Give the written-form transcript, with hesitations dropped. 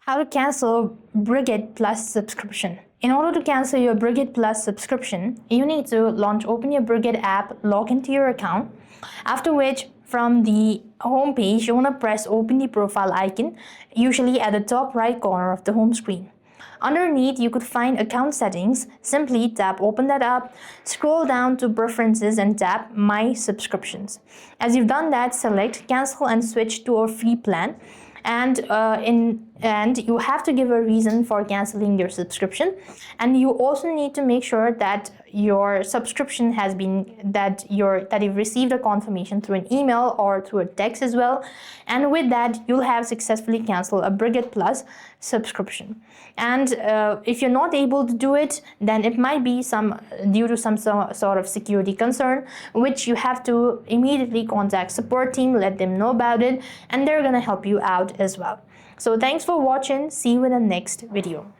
How to cancel Brigit Plus subscription. In order to cancel your Brigit Plus subscription, you need to open your Brigit app, log into your account, after which from the home page you want to press open the profile icon, usually at the top right corner of the home screen. Underneath, you could find account settings. Simply tap open that up, scroll down to preferences and tap my subscriptions. As you've done that, select cancel and switch to a free plan. And you have to give a reason for canceling your subscription, and you also need to make sure that your subscription has been that you've received a confirmation through an email or through a text as well, and with that you'll have successfully canceled a Brigit Plus subscription. And if you're not able to do it, then it might be due to some sort of security concern, which you have to immediately contact support team, let them know about it, and they're gonna help you out as well. So thanks for watching. See you in the next video.